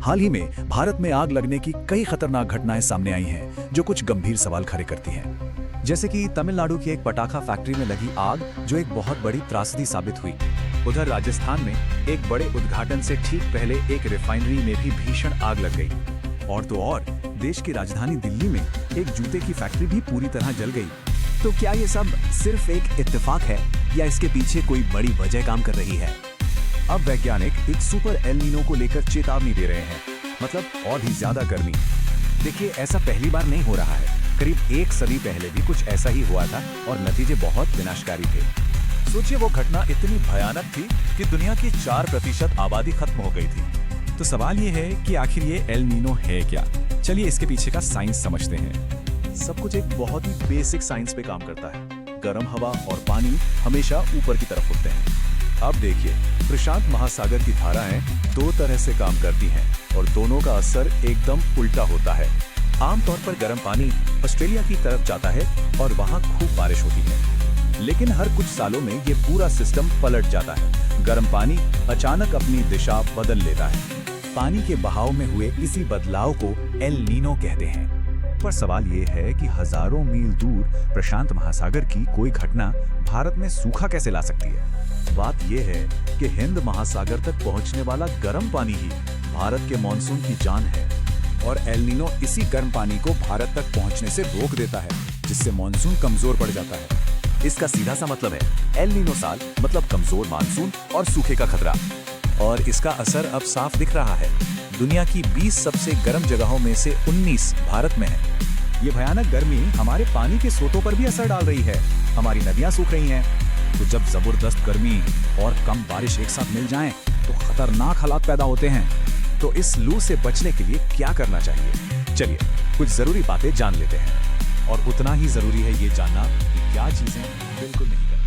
हाल ही में भारत में आग लगने की कई खतरनाक घटनाएं सामने आई हैं जो कुछ गंभीर सवाल खड़े करती हैं। जैसे कि तमिलनाडु की एक पटाखा फैक्ट्री में लगी आग जो एक बहुत बड़ी त्रासदी साबित हुई। उधर राजस्थान में एक बड़े उद्घाटन से ठीक पहले एक रिफाइनरी में भी भीषण आग लग गई। और तो और देश की राजधानी दिल्ली में एक जूते की फैक्ट्री भी पूरी तरह जल गई। तो क्या ये सब सिर्फ एक इत्तेफाक है या इसके पीछे कोई बड़ी वजह काम कर रही है? अब वैज्ञानिक एक सुपर एल नीनो को लेकर चेतावनी दे रहे हैं, मतलब और भी ज्यादा गर्मी। देखिए, ऐसा पहली बार नहीं हो रहा है। करीब एक सदी पहले भी कुछ ऐसा ही हुआ था और नतीजे बहुत विनाशकारी थे। सोचिए, वो घटना इतनी भयानक थी कि दुनिया की 4% आबादी खत्म हो गई थी। तो सवाल ये है कि आखिर ये एल नीनो है क्या? चलिए इसके पीछे का साइंस समझते हैं। सब कुछ एक बहुत ही बेसिक साइंस पे काम करता है। गर्म हवा और पानी हमेशा ऊपर की तरफ उठते हैं। अब देखिए, प्रशांत महासागर की धाराएं दो तरह से काम करती हैं और दोनों का असर एकदम उल्टा होता है। आमतौर पर गर्म पानी ऑस्ट्रेलिया की तरफ जाता है और वहां खूब बारिश होती है, लेकिन हर कुछ सालों में ये पूरा सिस्टम पलट जाता है। गर्म पानी अचानक अपनी दिशा बदल लेता है। पानी के बहाव में हुए इसी बदलाव को एल नीनो कहते हैं। पर सवाल ये है कि हजारों मील दूर प्रशांत महासागर की कोई घटना भारत में सूखा कैसे ला सकती है? बात यह है कि हिंद महासागर तक पहुंचने वाला गर्म पानी ही भारत के मॉनसून की जान है और एल नीनो इसी गर्म पानी को भारत तक पहुंचने से रोक देता है, जिससे मॉनसून कमजोर पड़ जाता है। इसका सीधा सा मतलब है एल नीनो साल मतलब कमजोर मानसून और सूखे का खतरा। और इसका असर अब साफ दिख रहा है। दुनिया की 20 सबसे गर्म जगहों में से 19 भारत में है। ये भयानक गर्मी हमारे पानी के स्रोतों पर भी असर डाल रही है। हमारी नदियां सूख रही हैं। तो जब जबरदस्त गर्मी और कम बारिश एक साथ मिल जाएं, तो खतरनाक हालात पैदा होते हैं। तो इस लू से बचने के लिए क्या करना चाहिए? चलिए कुछ जरूरी बातें जान लेते हैं। और उतना ही जरूरी है ये जानना कि क्या चीजें बिल्कुल नहीं करनी।